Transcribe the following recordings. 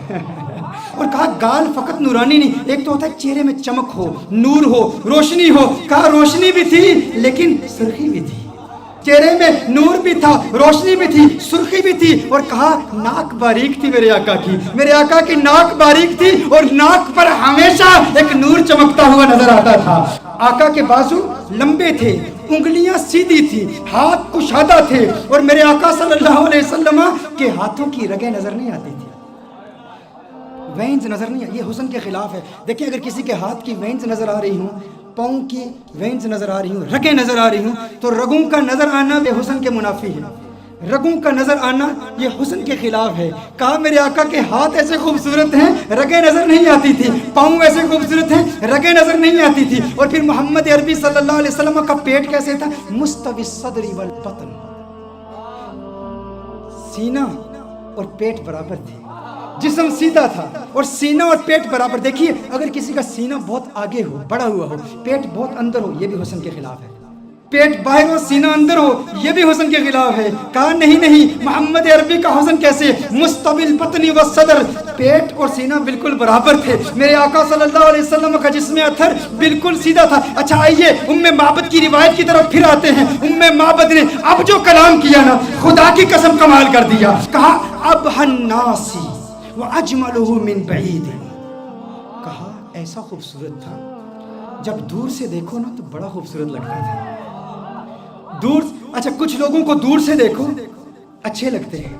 اور کہا گال فقط نورانی نہیں، ایک تو ہوتا ہے چہرے میں چمک ہو، نور ہو، روشنی ہو، کہا روشنی بھی تھی لیکن سرخی بھی تھی، چہرے میں نور بھی تھا، روشنی بھی تھی، سرخی بھی تھی، اور کہا ناک باریک تھی میرے آقا کی، میرے آقا کی ناک باریک تھی اور ناک پر ہمیشہ ایک نور چمکتا ہوا نظر آتا تھا۔ آقا کے بازو لمبے تھے، انگلیاں سیدھی تھی، ہاتھ کشادہ تھے، اور میرے آقا صلی اللہ علیہ وسلم کے ہاتھوں کی رگیں نظر نہیں آتی تھی، وینز نظر نہیں آئی، یہ حسن کے خلاف ہے۔ دیکھیں اگر کسی کے ہاتھ کی وینز نظر آ رہی ہوں، پاؤں کی وینز نظر آ رہی ہوں، رگیں نظر آ رہی ہوں، تو رگوں کا نظر آنا یہ حسن کے منافی ہے، رگوں کا نظر آنا یہ حسن کے خلاف ہے۔ کہا میرے آقا کے ہاتھ ایسے خوبصورت ہیں، رگیں نظر نہیں آتی تھی، پاؤں ایسے خوبصورت ہیں، رگیں نظر نہیں آتی تھی، اور پھر محمد عربی صلی اللہ علیہ وسلم کا پیٹ کیسے تھا؟ مستوی الصدر والبطن، سینہ اور پیٹ برابر تھے، جسم سیدھا تھا اور سینہ اور پیٹ برابر۔ دیکھیے اگر کسی کا سینہ بہت آگے ہو، بڑا ہوا ہو، پیٹ بہت اندر ہو، یہ بھی حسن کے خلاف ہے، پیٹ باہر ہو سینہ اندر ہو، یہ بھی حسن کے خلاف ہے۔ کہا نہیں محمد عربی کا حسن کیسے؟ مستوی البطن والصدر، پیٹ اور سینہ بالکل برابر تھے، میرے آقا صلی اللہ علیہ وسلم کا جسم اطہر بالکل سیدھا تھا۔ اچھا آئیے ام معبد کی روایت کی طرف پھر آتے ہیں۔ ام معبد نے اب جو کلام کیا نا، خدا کی قسم کمال کر دیا۔ کہا ابہى الناس وَأَجْمَلُهُ مِنْ بَعِيدٍ، کہا ایسا خوبصورت تھا جب دور سے دیکھو نا تو بڑا خوبصورت لگتا تھا، دور۔ اچھا کچھ لوگوں کو دور سے دیکھو اچھے لگتے ہیں،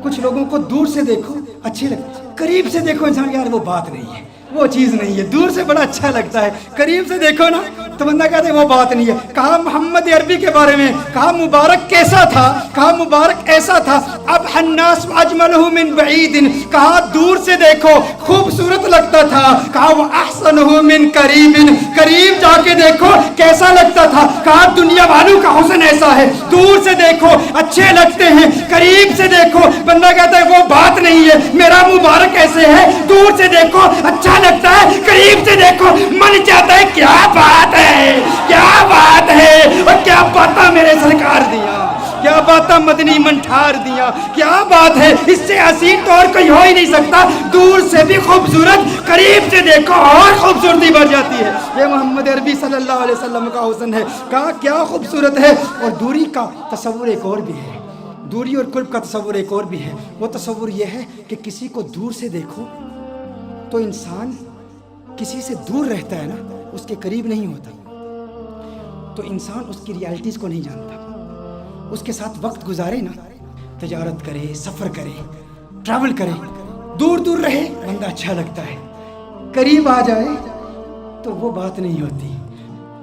کچھ لوگوں کو دور سے دیکھو اچھے لگتے ہیں، قریب سے دیکھو انسان یار وہ بات نہیں ہے، وہ چیز نہیں ہے، دور سے بڑا اچھا لگتا ہے، قریب سے دیکھو نا تو بندہ کہتے ہیں وہ بات نہیں ہے۔ کہا محمد عربی کے بارے میں، کہا مبارک کیسا تھا؟ کہا مبارک ایسا تھا ابہى الناس واجملہ من بعید، کہا دور سے دیکھو خوبصورت لگتا تھا، کہا واحسنہ من قریب، قریب جا کے دیکھو کیسا لگتا تھا، کہا دنیا والوں کا حسن ایسا ہے، دور سے دیکھو اچھے لگتے ہیں، قریب سے دیکھو بندہ کہتا ہے وہ بات نہیں ہے۔ میرا مبارک ایسے ہے، دور سے دیکھو اچھا لگتا ہے، قریب سے دیکھو من چاہتا ہے کیا بات ہے، کیا بات ہے، اور کیا باتاں میرے سرکار دیا، کیا باتاں مدنی منٹھار دیا، کیا بات ہے، اس سے حسین تو اور کوئی ہو ہی نہیں سکتا، دور سے بھی خوبصورت، قریب سے دیکھو اور خوبصورتی بڑھ جاتی ہے۔ یہ محمد عربی صلی اللہ علیہ وسلم کا حسن ہے۔ کہا کیا خوبصورت ہے۔ اور دوری کا تصور ایک اور بھی ہے، دوری اور قرب کا تصور ایک اور بھی ہے۔ وہ تصور یہ ہے کہ کسی کو دور سے دیکھو تو انسان کسی سے دور رہتا ہے نا، اس کے قریب نہیں ہوتا، تو انسان اس کی ریالٹیز کو نہیں جانتا، اس کے ساتھ وقت گزارے نا، تجارت کرے، سفر کرے، ٹریول کرے، دور دور رہے بندہ اچھا لگتا ہے، قریب آ جائے تو وہ بات نہیں ہوتی۔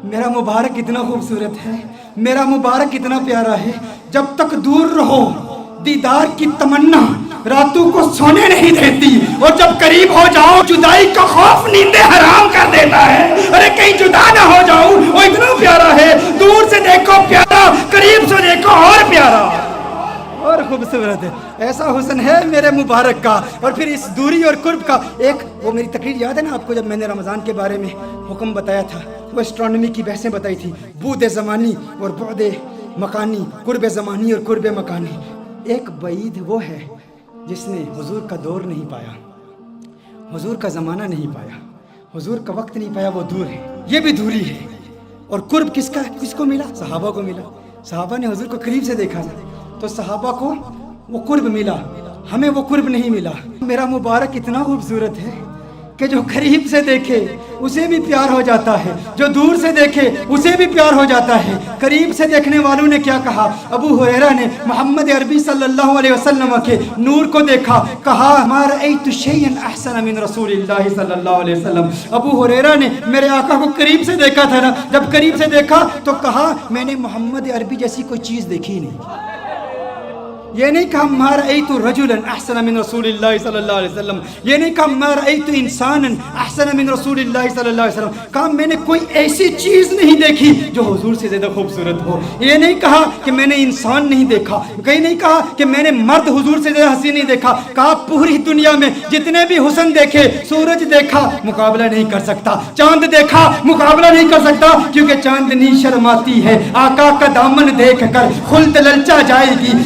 میرا مبارک اتنا خوبصورت ہے، میرا مبارک اتنا پیارا ہے، جب تک دور رہو دیدار کی تمنا راتوں کو سونے نہیں دیتی، اور جب قریب ہو جاؤ جدائی کا خوف نیندیں حرام کر دیتا ہے۔ ارے کہیں جدا نہ ہو جاؤں، وہ اتنا پیارا ہے، دور سے دیکھو پیارا، قریب سے دیکھو اور پیارا اور خوبصورت ہے۔ ایسا حسن ہے میرے مبارک کا۔ اور پھر اس دوری اور قرب کا ایک، وہ میری تقریر یاد ہے نا آپ کو، جب میں نے رمضان کے بارے میں حکم بتایا تھا، وہ اسٹرانومی کی بحثیں بتائی تھی، بعد زمانی اور بعد مکانی، قرب زمانی اور قرب مکانی۔ ایک بعید وہ ہے جس نے حضور کا دور نہیں پایا، حضور کا زمانہ نہیں پایا، حضور کا وقت نہیں پایا، وہ دور ہے، یہ بھی دوری ہے۔ اور قرب کس کا، کس کو ملا؟ صحابہ کو ملا، صحابہ نے حضور کو قریب سے دیکھا تو صحابہ کو وہ قرب ملا، ہمیں وہ قرب نہیں ملا۔ میرا مبارک اتنا خوبصورت ہے کہ جو قریب سے دیکھے اسے بھی پیار ہو جاتا ہے، جو دور سے دیکھے اسے بھی پیار ہو جاتا ہے۔ قریب سے دیکھنے والوں نے کیا کہا؟ ابو ہریرہ نے محمد عربی صلی اللہ علیہ وسلم کے نور کو دیکھا، کہا ما رأیت شیئا احسن من رسول اللہ صلی اللہ علیہ وسلم۔ ابو ہریرہ نے میرے آقا کو قریب سے دیکھا تھا نا، جب قریب سے دیکھا تو کہا میں نے محمد عربی جیسی کوئی چیز دیکھی نہیں۔ یہ نہیں کہا ما رأیت رجلا احسن من رسول اللہ صلی اللہ علیہ وسلم، یہ نہیں کہا ما رأیت انسانا احسن من رسول اللہ صلی اللہ علیہ وسلم، کہا میں نے کوئی ایسی چیز نہیں دیکھی جو حضور سے زیادہ خوبصورت ہو۔ یہ نہیں کہا کہ میں نے انسان نہیں دیکھا، کہیں نہیں کہا کہ میں نے مرد حضور سے زیادہ حسین نہیں دیکھا، کہا پوری دنیا میں جتنے بھی حسن دیکھے، سورج دیکھا مقابلہ نہیں کر سکتا، چاند دیکھا مقابلہ نہیں کر سکتا، کیونکہ چاندنی شرماتی ہے آقا کا دامن دیکھ کر، خلد للچا جائے گی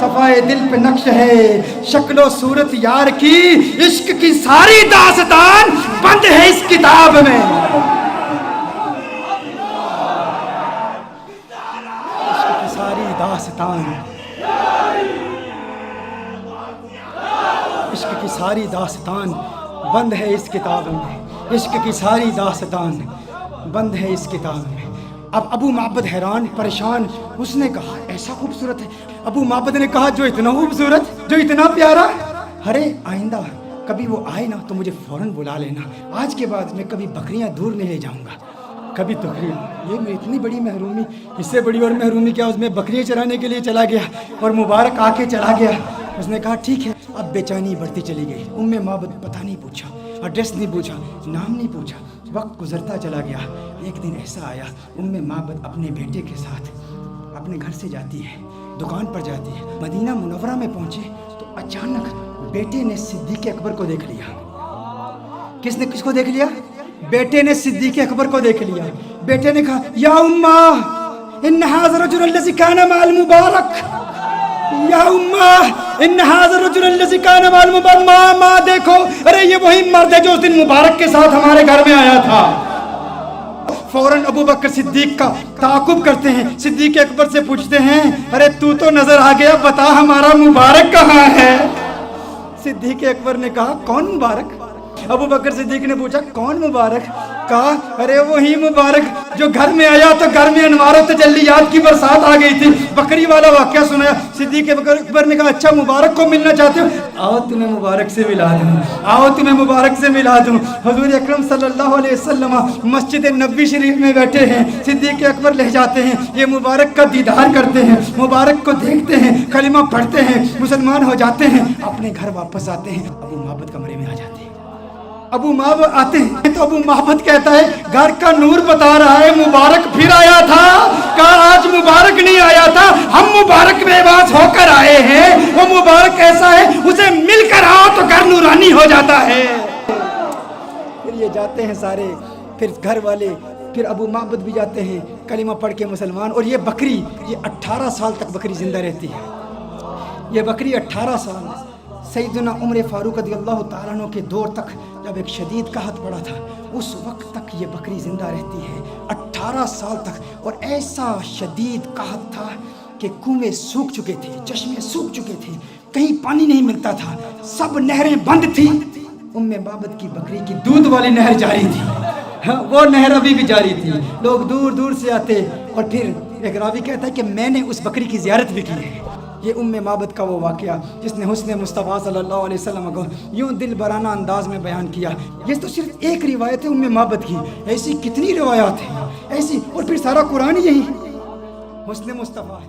صفائے دل پہ نقش ہے شکل و صورت یار کی، عشق کی ساری داستان بند ہے اس کتاب میں۔ عشق کی ساری داستان، عشق کی ساری داستان بند ہے اس کتاب میں، عشق کی ساری داستان بند ہے اس کتاب میں۔ اب ابو معبد حیران پریشان، اس نے کہا ایسا خوبصورت ہے؟ ابو معبد نے کہا جو اتنا خوبصورت، جو اتنا پیارا، ارے آئندہ کبھی وہ آئے نا تو مجھے فوراً بلا لینا، آج کے بعد میں کبھی بکریاں دور نہیں لے جاؤں گا، کبھی تقریر۔ یہ میں اتنی بڑی محرومی، اس سے بڑی اور محرومی کیا، اس میں بکریاں چرانے کے لیے چلا گیا اور مبارک آ کے چلا گیا۔ اس نے کہا ٹھیک ہے۔ اب بے چینی بڑھتی چلی گئی، معبد پتہ نہیں پوچھا، ایڈریس نہیں پوچھا، نام نہیں پوچھا، وقت گزرتا چلا گیا۔ ایک دن ایسا آیا، معبد اپنے بیٹے کے ساتھ اپنے گھر سے جاتی ہے، دکان پر جاتی ہے، مدینہ منورہ میں پہنچے تو اچانک بیٹے نے صدیق اکبر کو دیکھ لیا۔ کس نے کس کو دیکھ لیا؟ بیٹے نے صدیق اکبر کو دیکھ لیا۔ بیٹے نے کہا یا امّا ان ھذا الرجل الذی کان مع المبارک، یا امّا ان ھذا الرجل الذی کان مع المبارک، ماں دیکھو، ارے یہ وہی مرد ہے جو اس دن مبارک کے ساتھ ہمارے گھر میں آیا تھا۔ فوراً ابو بکر صدیق کا تعاقب کرتے ہیں، صدیق اکبر سے پوچھتے ہیں ارے تو نظر آ گیا، بتا ہمارا مبارک کہاں ہے؟ صدیق اکبر نے کہا کون مبارک؟ ابو بکر صدیق نے پوچھا کون مبارک؟ کہا ارے وہی مبارک جو گھر میں آیا تو گھر میں انوار و تجلیات کی برسات آ گئی تھی۔ بکری والا واقعہ سنایا۔ صدیق اکبر نے کہا اچھا مبارک کو ملنا چاہتے ہو، آؤ تمہیں مبارک سے ملا دوں، آؤ تمہیں مبارک سے ملا دوں۔ حضور اکرم صلی اللہ علیہ وسلم مسجد نبوی شریف میں بیٹھے ہیں، صدیق اکبر لے جاتے ہیں، یہ مبارک کا دیدار کرتے ہیں، مبارک کو دیکھتے ہیں، کلمہ پڑھتے ہیں، مسلمان ہو جاتے ہیں، اپنے گھر واپس آتے ہیں، ابو معبد کمرے میں آ جاتے ہیں۔ ابو معبد آتے ہیں تو ابو معبد کہتا ہے گھر کا نور بتا رہا ہے مبارک پھر آیا تھا۔ کہا آج مبارک نہیں آیا تھا، ہم مبارک بے باز ہو کر آئے ہیں۔ وہ مبارک ایسا ہے اسے مل کر آؤ تو گھر نورانی ہو جاتا ہے۔ پھر یہ جاتے ہیں سارے، پھر گھر والے، پھر ابو معبد بھی جاتے ہیں، کلمہ پڑھ کے مسلمان۔ اور یہ بکری، یہ 18 سال تک بکری زندہ رہتی ہے۔ یہ بکری 18 سال سیدنا عمر فاروق رضی اللہ تعالیٰ عنہ کے دور تک، جب ایک شدید قحط پڑا تھا، اس وقت تک یہ بکری زندہ رہتی ہے 18 سال تک۔ اور ایسا شدید قحط تھا کہ کنویں سوکھ چکے تھے، چشمے سوکھ چکے تھے، کہیں پانی نہیں ملتا تھا، سب نہریں بند تھیں۔ معبد کی بکری کی دودھ والی نہر جاری تھی، وہ نہر ابھی بھی جاری تھی، لوگ دور دور سے آتے۔ اور پھر ایک راوی کہتا ہے کہ میں نے اس بکری کی زیارت بھی کی ہے۔ یہ معبد کا وہ واقعہ جس نے حسن مصطفیٰ صلی اللہ علیہ وسلم کو یوں دل برانہ انداز میں بیان کیا۔ یہ تو صرف ایک روایت ہے معبد کی، ایسی کتنی روایات ہیں ایسی، اور پھر سارا قرآن یہی حسن مصطفیٰ ہے۔